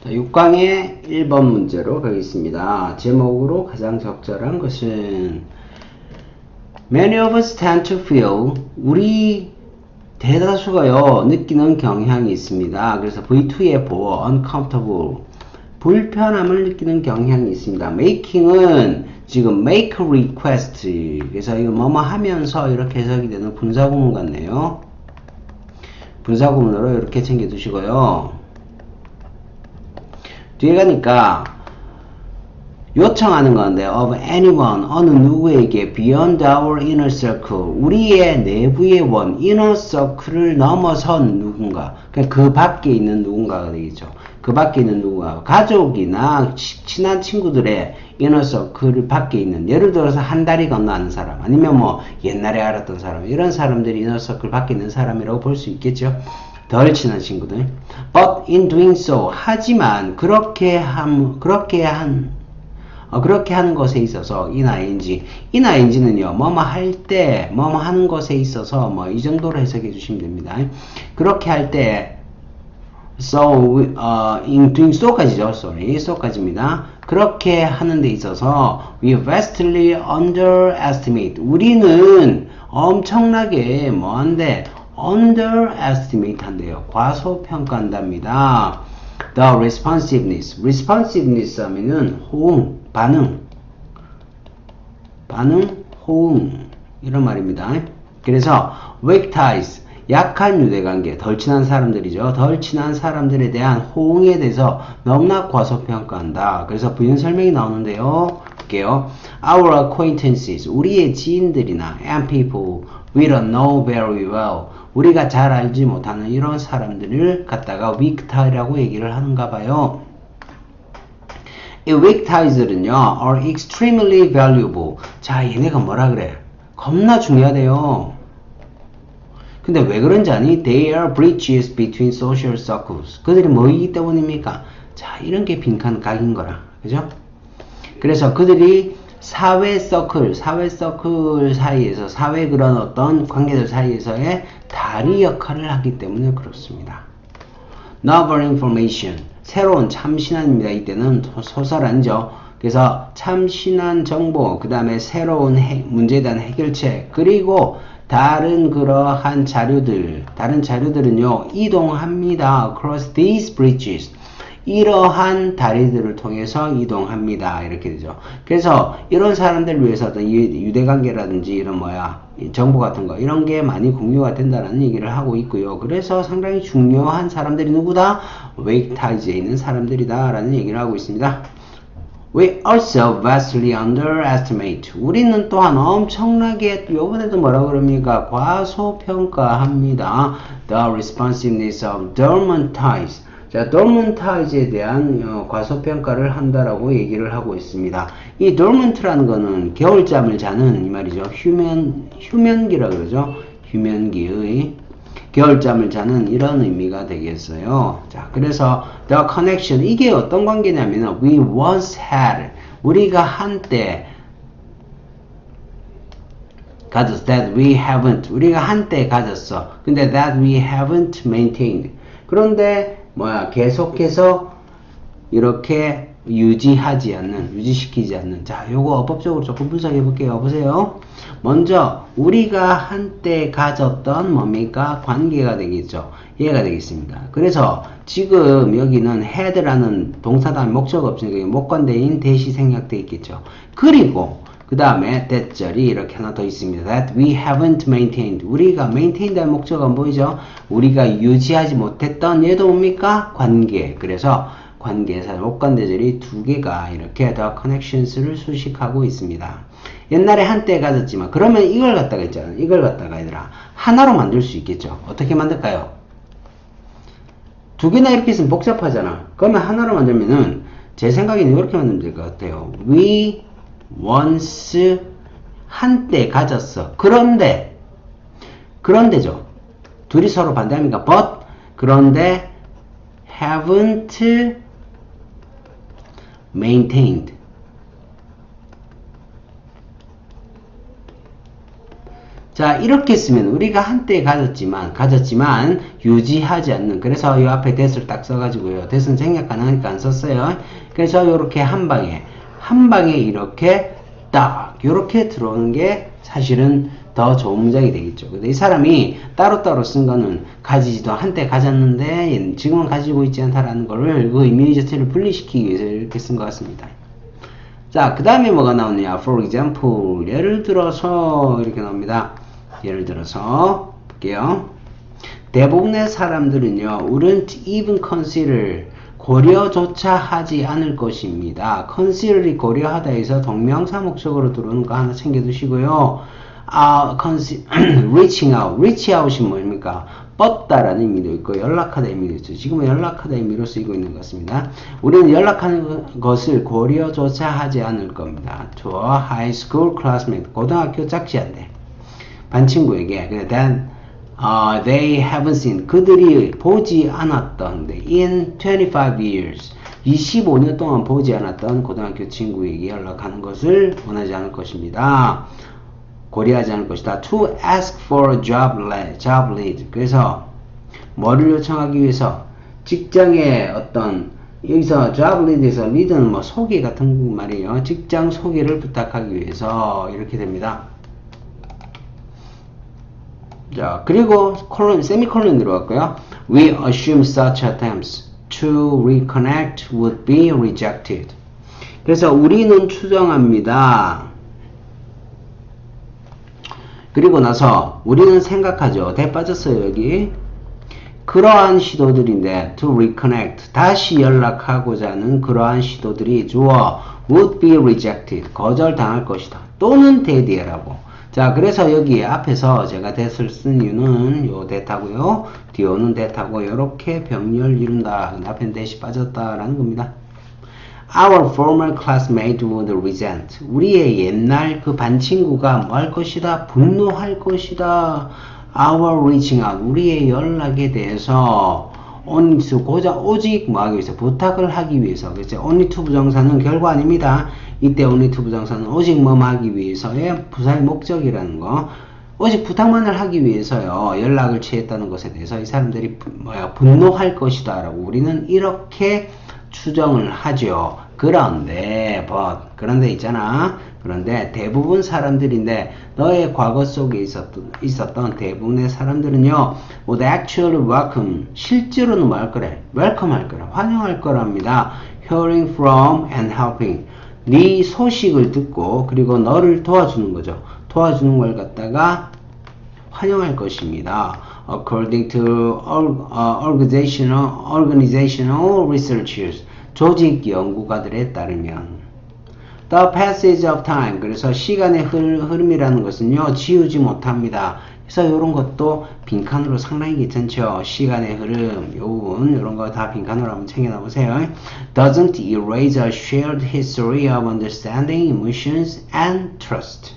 자, 6강의 1번 문제로 가겠습니다. 제목으로 가장 적절한 것은 Many of us tend to feel 우리 대다수가요 느끼는 경향이 있습니다. 그래서 V2의 보어 uncomfortable 불편함을 느끼는 경향이 있습니다. making은 지금 make a request 그래서 이거 뭐뭐 하면서 이렇게 해석이 되는 분사구문 같네요. 분사구문으로 이렇게 챙겨두시고요. 뒤에 가니까 요청하는 건데 of anyone 어느 누구에게 beyond our inner circle 우리의 내부의 원 inner circle을 넘어선 누군가 그 밖에 있는 누군가가 되겠죠. 그 밖에 있는 누군가 가족이나 친한 친구들의 inner circle 밖에 있는 예를 들어서 한 다리 건너 아는 사람 아니면 뭐 옛날에 알았던 사람 이런 사람들이 inner circle 밖에 있는 사람이라고 볼 수 있겠죠. 덜 친한 친구들. But in doing so, 하지만 그렇게 하는 것에 있어서 ing는요 뭐뭐 할 때 뭐뭐 하는 것에 있어서 뭐 이 정도로 해석해 주시면 됩니다. 그렇게 할 때 so in doing so까지죠. so까지입니다. 그렇게 하는 데 있어서 we vastly underestimate 우리는 엄청나게 뭐한데 underestimate 한대요. 과소평가한답니다. The responsiveness 하면은 호응, 반응, 호응 이런 말입니다. 그래서 weak ties, 약한 유대관계, 덜 친한 사람들이죠. 덜 친한 사람들에 대한 호응에 대해서 너무나 과소평가한다. 그래서 부연 설명이 나오는데요. 볼게요. Our acquaintances, 우리의 지인들이나 and people we don't know very well. 우리가 잘 알지 못하는 이런 사람들을 갖다가 weak tie라고 얘기를 하는가 봐요. 이 weak ties들은요, are extremely valuable. 자, 얘네가 뭐라 그래? 겁나 중요하대요. 근데 왜 그런지 아니? They are bridges between social circles. 그들이 뭐이기 때문입니까? 자, 이런 게 빈칸 각인 거라. 그죠? 그래서 그들이 사회 서클 사이에서 사회 그런 어떤 관계들 사이에서의 다리 역할을 하기 때문에 그렇습니다. Novel information 새로운 참신한입니다. 이때는 소설 아니죠. 그래서 참신한 정보 그 다음에 새로운 문제에 대한 해결책 그리고 다른 그러한 다른 자료들은요 이동합니다. Across these bridges 이러한 다리들을 통해서 이동합니다. 이렇게 되죠. 그래서 이런 사람들을 위해서 어떤 유대관계라든지 이런 정보 같은 거 이런 게 많이 공유가 된다는 얘기를 하고 있고요. 그래서 상당히 중요한 사람들이 누구다? weak ties에 있는 사람들이다 라는 얘기를 하고 있습니다. We also vastly underestimate. 우리는 또한 엄청나게 요번에도 뭐라고 그럽니까? 과소평가합니다. The responsiveness of dormant ties. 자, dormant ties에 대한 과소평가를 한다라고 얘기를 하고 있습니다. 이 dormant라는 거는 겨울잠을 자는 이 말이죠. 휴면기라 그러죠. 휴면기의 겨울잠을 자는 이런 의미가 되겠어요. 자, 그래서 the connection 이게 어떤 관계냐면 we once had 우리가 한때 가졌어. that we haven't 우리가 한때 가졌어. 근데 that we haven't maintained 그런데 계속해서 이렇게 유지시키지 않는. 자, 요거 어법적으로 조금 분석해 볼게요. 보세요. 먼저, 우리가 한때 가졌던 뭡니까? 관계가 되겠죠. 얘가 되겠습니다. 그래서, 지금 여기는 had라는 동사 다음에 목적 없으니까 목관대인 대시 생략되어 있겠죠. 그리고, 그 다음에 that절이 이렇게 하나 더 있습니다. That we haven't maintained. 우리가 maintained의 목적은 보이죠? 우리가 유지하지 못했던 얘도 뭡니까? 관계. 그래서 관계사 목관대절이 두 개가 이렇게 the connections를 수식하고 있습니다. 옛날에 한때 가졌지만 그러면 이걸 갖다가 있잖아. 이걸 갖다가 얘들아 하나로 만들 수 있겠죠. 어떻게 만들까요? 두 개나 이렇게 있으면 복잡하잖아. 그러면 하나로 만들면은 제 생각에는 이렇게 만들면 될 것 같아요. We once 한때 가졌어. 그런데죠. 둘이 서로 반대합니까? But 그런데 haven't maintained. 자, 이렇게 쓰면 우리가 한때 가졌지만 유지하지 않는, 그래서 이 앞에 that을 딱 써가지고요. that은 생략 가능하니까 안 썼어요. 그래서 이렇게 한 방에 이렇게 딱 이렇게 들어오는 게 사실은 더 좋은 문장이 되겠죠. 근데 이 사람이 따로따로 쓴 거는 한때 가졌는데 지금은 가지고 있지 않다라는 거를 그 의미 자체를 분리시키기 위해서 이렇게 쓴 것 같습니다. 자, 그 다음에 뭐가 나오느냐. For example, 예를 들어서 이렇게 나옵니다. 예를 들어서 볼게요. 대부분의 사람들은요, wouldn't even consider, 고려조차 하지 않을 것입니다. consider이 고려하다 해서 동명사 목적으로 들어오는 거 하나 챙겨두시고요. reaching out이 뭡니까? 뻗다라는 의미도 있고 연락하다 의미도 있죠. 지금은 연락하다 의미로 쓰이고 있는 것 같습니다. 우리는 연락하는 것을 고려조차 하지 않을 겁니다. To a high school classmate, 고등학교 짝지한테, 반 친구에게. They haven't seen, 그들이 보지 않았던, in 25 years, 25년 동안 보지 않았던 고등학교 친구에게 연락하는 것을 원하지 않을 것입니다. 고려하지 않을 것이다. To ask for a job lead. 그래서 뭐를 요청하기 위해서 직장의 어떤, 여기서 job lead에서 lead는 뭐 소개 같은 말이에요. 직장 소개를 부탁하기 위해서 이렇게 됩니다. 자, 그리고 세미콜론 들어갔고요. We assume such attempts to reconnect would be rejected. 그래서 우리는 추정합니다. 그리고 나서 우리는 생각하죠. 대 빠졌어요, 여기. 그러한 시도들인데, to reconnect, 다시 연락하고자 하는 그러한 시도들이 주어 would be rejected, 거절당할 것이다. 또는 대디에라고. 자, 그래서 여기 앞에서 제가 that을 쓴 이유는 요 that하고요, 뒤에 오는 that하고 이렇게 병렬 이룬다. 앞에는 that이 빠졌다라는 겁니다. Our former classmate would resent. 우리의 옛날 그 반 친구가 뭐 할 것이다? 분노할 것이다. Our reaching out. 우리의 연락에 대해서 오직 뭐 하기 위해서? 부탁을 하기 위해서. 그렇죠? only to 부정사는 결과 아닙니다. 이때 only to 부정사는 오직 뭐 하기 위해서의 부사의 목적이라는 거. 오직 부탁만을 하기 위해서요. 연락을 취했다는 것에 대해서 이 사람들이 분노할 것이다. 라고 우리는 이렇게 추정을 하죠. 그런데 있잖아. 그런데 대부분 사람들인데 너의 과거 속에 있었던 대부분의 사람들은요, would actually welcome, 실제로는 뭐 할 거래? welcome 할 거라, 환영할 거랍니다. hearing from and helping, 네 소식을 듣고 그리고 너를 도와주는 거죠. 도와주는 걸 갖다가 환영할 것입니다. According to organizational researchers, 조직 연구가들에 따르면 The passage of time, 그래서 시간의 흐름이라는 것은요, 지우지 못합니다. 그래서 이런 것도 빈칸으로 상당히 괜찮죠. 시간의 흐름, 요 부분, 이런 거 다 빈칸으로 한번 챙겨놔보세요. Doesn't erase a shared history of understanding, emotions, and trust.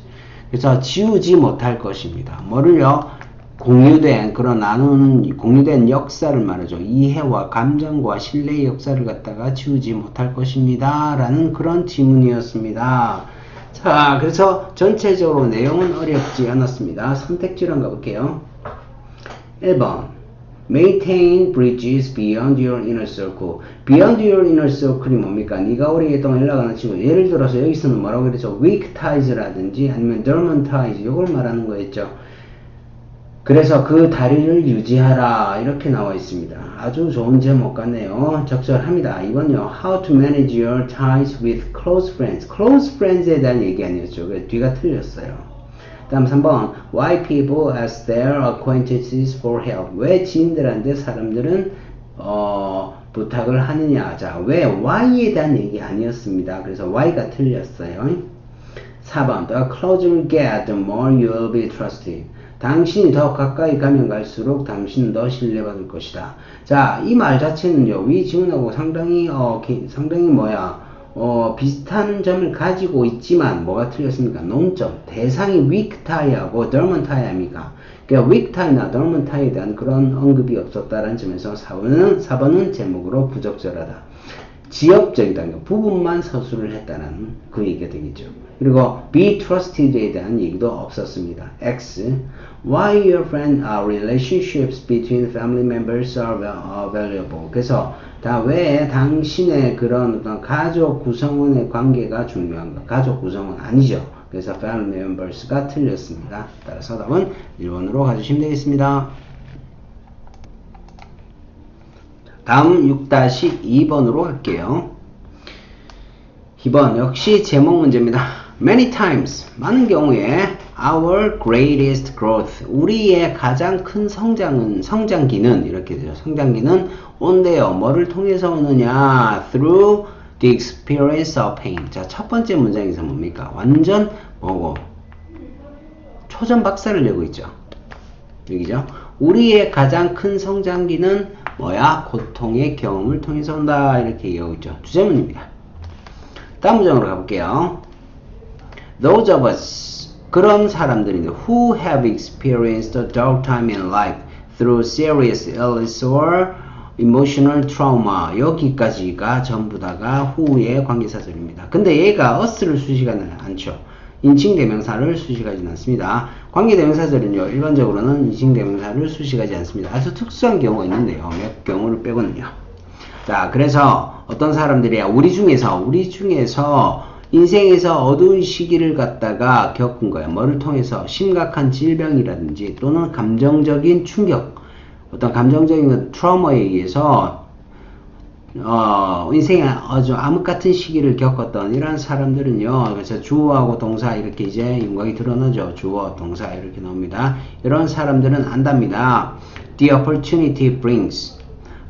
그래서 지우지 못할 것입니다. 뭐를요? 공유된 역사를 말하죠. 이해와 감정과 신뢰의 역사를 갖다가 지우지 못할 것입니다. 라는 그런 지문이었습니다. 자, 그래서 전체적으로 내용은 어렵지 않았습니다. 선택지로 한번 가볼게요. 1번 Maintain bridges beyond your inner circle. Beyond your inner circle이 뭡니까? 네가 오랫동안 연락하는 친구. 예를 들어서 여기서는 뭐라고 그랬죠? weak ties라든지 아니면 dormant ties, 이걸 말하는 거였죠. 그래서 그 다리를 유지하라, 이렇게 나와 있습니다. 아주 좋은 제목 같네요. 적절합니다. 이건요, how to manage your ties with close friends. close friends에 대한 얘기 아니었죠. 그래서 뒤가 틀렸어요. 다음 3번 why people ask their acquaintances for help. 왜 지인들한테 사람들은 부탁을 하느냐. 자, 왜 why에 대한 얘기 아니었습니다. 그래서 why가 틀렸어요. 4번 the closer you get, the more you will be trusted. 당신이 더 가까이 가면 갈수록 당신은 더 신뢰받을 것이다. 자, 이 말 자체는요, 위 지문하고 상당히 비슷한 점을 가지고 있지만 뭐가 틀렸습니까? 논점. 대상이 weak tie하고 dormant tie입니까? 그러니까 weak tie나 dormant tie에 대한 그런 언급이 없었다라는 점에서 4번은 제목으로 부적절하다. 지엽적이다는 거, 부분만 서술을 했다는 그 얘기가 되겠죠. 그리고 be trusted에 대한 얘기도 없었습니다. X. Why your relationships between family members are valuable. 그래서 왜 당신의 그런 어떤 가족 구성원의 관계가 중요한가? 가족 구성원 아니죠. 그래서 family members가 틀렸습니다. 따라서 답은 1번으로 가주시면 되겠습니다. 다음 6-2번으로 갈게요. 2번 역시 제목 문제입니다. Many times, 많은 경우에 our greatest growth, 우리의 가장 큰 성장기는 이렇게 되죠. 성장기는 온대요. 뭐를 통해서 오느냐? Through the experience of pain. 자, 첫 번째 문장에서 뭡니까? 완전 뭐고? 초전 박사를 내고 있죠. 여기죠. 우리의 가장 큰 성장기는 뭐야? 고통의 경험을 통해서 온다. 이렇게 얘기하고 있죠. 주제문입니다. 다음 문장으로 가볼게요. Those of us, 그런 사람들인데 who have experienced a dark time in life through serious illness or emotional trauma. 여기까지가 전부 다가 후의 관계사절입니다. 근데 얘가 us를 수식하지 않죠. 인칭대명사를 수식하지는 않습니다. 관계대명사절은요, 일반적으로는 인칭대명사를 수식하지 않습니다. 아주 특수한 경우가 있는데요. 몇 경우를 빼고는요. 자, 그래서 어떤 사람들이야, 우리 중에서 인생에서 어두운 시기를 갖다가 겪은 거야. 뭐를 통해서? 심각한 질병이라든지 또는 감정적인 충격, 어떤 감정적인 트라우마에 의해서 인생에 아주 암흑 같은 시기를 겪었던 이런 사람들은요. 그래서 주어하고 동사 이렇게 이제 윤곽이 드러나죠. 주어, 동사 이렇게 나옵니다. 이런 사람들은 안답니다. The opportunity brings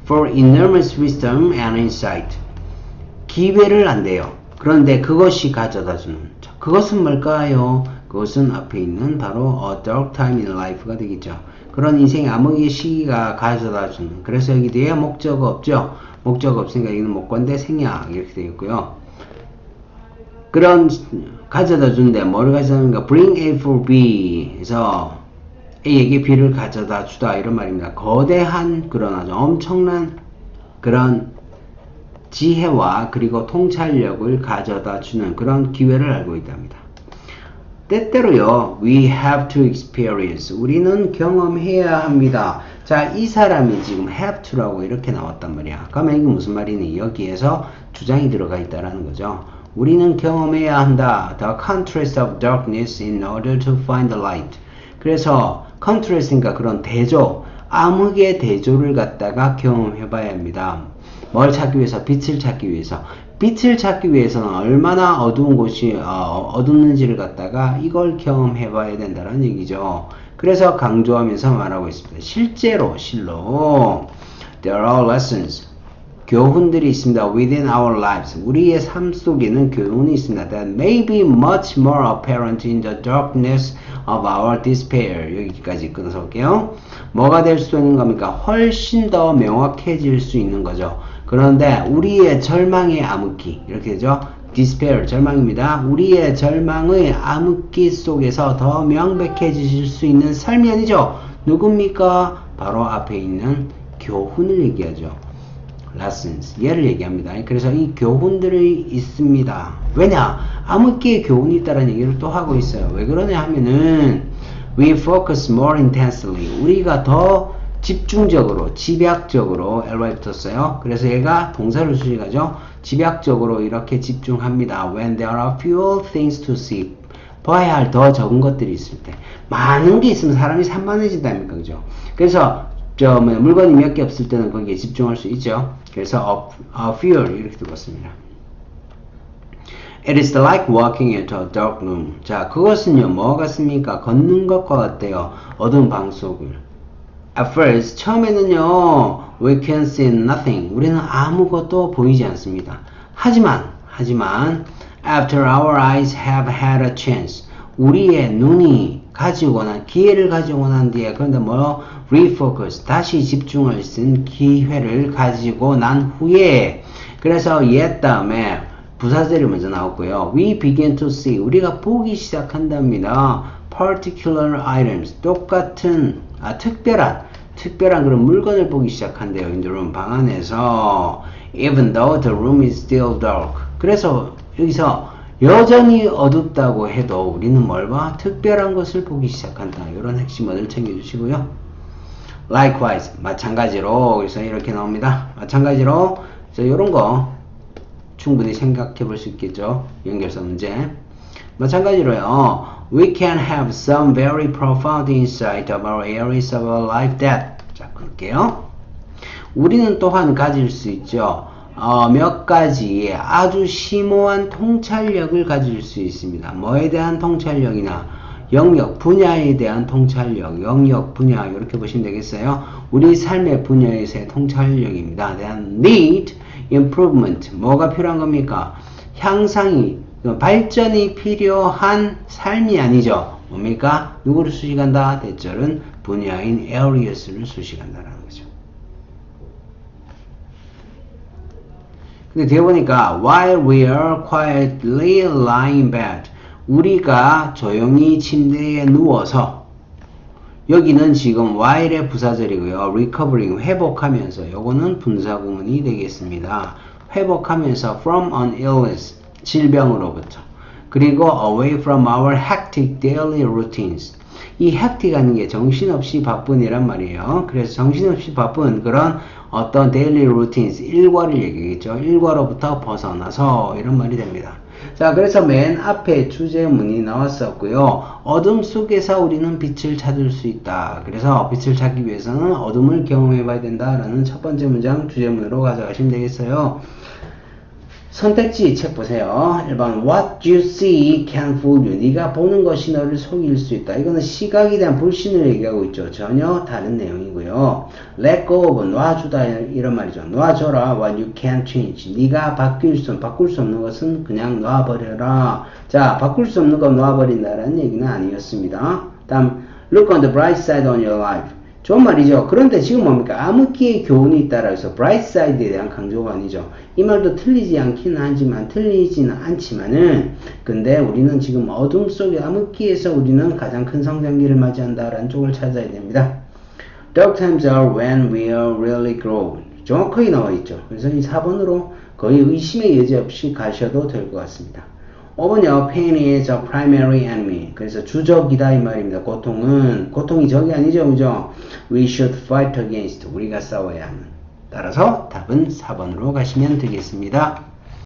for enormous wisdom and insight. 기회를 안대요. 그런데 그것이 가져다주는, 그것은 뭘까요? 그것은 앞에 있는 바로 a dark time in life가 되겠죠. 그런 인생의 암흑의 시기가 가져다주는. 그래서 여기 뒤에 목적어 없죠. 목적어 없으니까 여기는 목관대 생략 이렇게 되겠고요. 그런 가져다주는데 뭐를 가져다주는가? Bring A for B. 그래서 A에게 B를 가져다주다 이런 말입니다. 거대한 그런 아주 엄청난 그런 지혜와 그리고 통찰력을 가져다 주는 그런 기회를 알고 있답니다. 때때로요, we have to experience. 우리는 경험해야 합니다. 자, 이 사람이 지금 have to라고 이렇게 나왔단 말이야. 그러면 이게 무슨 말이니? 여기에서 주장이 들어가 있다라는 거죠. 우리는 경험해야 한다. The contrast of darkness in order to find the light. 그래서 contrast니까 그런 대조, 암흑의 대조를 갖다가 경험해 봐야 합니다. 뭘 찾기 위해서? 빛을 찾기 위해서. 빛을 찾기 위해서는 얼마나 어두운 곳이 어둡는지를 갖다가 이걸 경험해 봐야 된다는 얘기죠. 그래서 강조하면서 말하고 있습니다. 실로 there are lessons, 교훈들이 있습니다. within our lives, 우리의 삶 속에는 교훈이 있습니다. that may be much more apparent in the darkness of our despair. 여기까지 끊어서 볼게요. 뭐가 될 수 있는 겁니까? 훨씬 더 명확해질 수 있는 거죠. 그런데 우리의 절망의 암흑기, 이렇게 되죠. despair, 절망입니다. 우리의 절망의 암흑기 속에서 더 명백해지실 수 있는 삶이 아니죠. 누굽니까? 바로 앞에 있는 교훈을 얘기하죠. lessons, 얘를 얘기합니다. 그래서 이 교훈들이 있습니다. 왜냐? 암흑기에 교훈이 있다는 얘기를 또 하고 있어요. 왜 그러냐 하면은 we focus more intensely, 우리가 더 집중적으로, 집약적으로 ly 붙었어요. 그래서 얘가 동사를 수식하죠. 집약적으로 이렇게 집중합니다. When there are fewer things to see, 봐야 할 더 적은 것들이 있을 때. 많은 게 있으면 사람이 산만해진다니까, 그죠? 그래서 물건이 몇 개 없을 때는 거기에 집중할 수 있죠. 그래서 fewer 이렇게 들었습니다. It is like walking into a dark room. 자, 그것은요, 뭐 같습니까? 걷는 것과 같대요. 어두운 방 속을. At first, 처음에는요, we can see nothing. 우리는 아무것도 보이지 않습니다. 하지만, after our eyes have had a chance, 우리의 눈이 기회를 가지고 난 뒤에, 그런데 refocus, 다시 집중할 수 있는 기회를 가지고 난 후에, 그래서 yet 다음에 부사절이 먼저 나왔고요. We begin to see, 우리가 보기 시작한답니다. particular items, 똑같은, 특별한, 특별한 그런 물건을 보기 시작한대요. in the room, 방 안에서. even though the room is still dark. 그래서 여기서 여전히 어둡다고 해도 우리는 뭘 봐? 특별한 것을 보기 시작한다. 이런 핵심어를 챙겨주시고요. likewise, 마찬가지로. 그래서 이렇게 나옵니다. 마찬가지로. 이런 거 충분히 생각해 볼 수 있겠죠. 연결사 문제. 마찬가지로요. We can have some very profound insight about areas of our life that. 자, 볼게요. 우리는 또한 가질 수 있죠. 몇 가지의 아주 심오한 통찰력을 가질 수 있습니다. 뭐에 대한 통찰력이나 영역, 분야에 대한 통찰력, 영역, 분야 이렇게 보시면 되겠어요. 우리 삶의 분야에서의 통찰력입니다. 대한 need, improvement, 뭐가 필요한 겁니까? 향상이, 발전이 필요한 삶이 아니죠. 뭡니까? 누구를 수식한다? 대절은 분야인 areas를 수식한다라는 거죠. 근데 뒤에 보니까 while we are quietly lying in bed, 우리가 조용히 침대에 누워서, 여기는 지금 while의 부사절이고요. recovering, 회복하면서, 요거는 분사구문이 되겠습니다. 회복하면서 from an illness, 질병으로부터, 그리고 away from our hectic daily routines. 이 hectic하는 게 정신없이 바쁜이란 말이에요. 그래서 정신없이 바쁜 그런 어떤 daily routines, 일과를 얘기하겠죠. 일과로부터 벗어나서 이런 말이 됩니다. 자, 그래서 맨 앞에 주제문이 나왔었고요. 어둠 속에서 우리는 빛을 찾을 수 있다. 그래서 빛을 찾기 위해서는 어둠을 경험해 봐야 된다라는 첫 번째 문장 주제문으로 가져가시면 되겠어요. 선택지 책 보세요. 1번 What you see can fool you. 네가 보는 것이 너를 속일 수 있다. 이거는 시각에 대한 불신을 얘기하고 있죠. 전혀 다른 내용이고요. Let go of, 놔주다 이런 말이죠. 놔줘라. What you can't change. 네가 바꿀 수 없는 것은 그냥 놔버려라. 자, 바꿀 수 없는 건 놔버린다라는 얘기는 아니었습니다. 다음 Look on the bright side on your life. 좋은 말이죠. 그런데 지금 뭡니까? 암흑기의 교훈이 있다라 해서 bright side에 대한 강조가 아니죠. 이 말도 틀리지 않기는 하지만, 틀리지는 않지만은, 근데 우리는 지금 어둠 속의 암흑기에서 우리는 가장 큰 성장기를 맞이한다라는 쪽을 찾아야 됩니다. Dark times are when we are really grow. 정확하게 나와 있죠. 그래서 이 4번으로 거의 의심의 여지 없이 가셔도 될 것 같습니다. 5번요. Pain is a primary enemy. 그래서 주적이다 이 말입니다. 고통이 적이 아니죠. 그죠? We should fight against. 우리가 싸워야 하는. 따라서 답은 4번으로 가시면 되겠습니다.